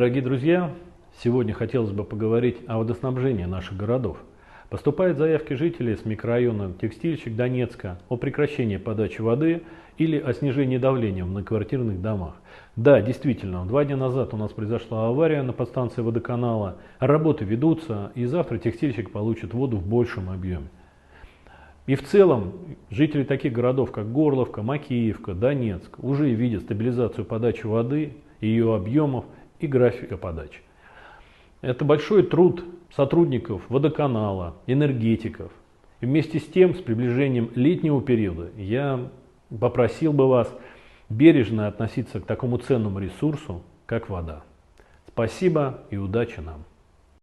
Дорогие друзья, сегодня хотелось бы поговорить о водоснабжении наших городов. Поступают заявки жителей с микрорайона Текстильщик Донецка о прекращении подачи воды или о снижении давления в многоквартирных домах. Да, действительно, 2 дня назад у нас произошла авария на подстанции водоканала, работы ведутся, и завтра Текстильщик получит воду в большем объеме. И в целом жители таких городов, как Горловка, Макеевка, Донецк, уже видят стабилизацию подачи воды, ее объемов и графика подачи. Это большой труд сотрудников водоканала, энергетиков. И вместе с тем, с приближением летнего периода, я попросил бы вас бережно относиться к такому ценному ресурсу, как вода. Спасибо и удачи нам!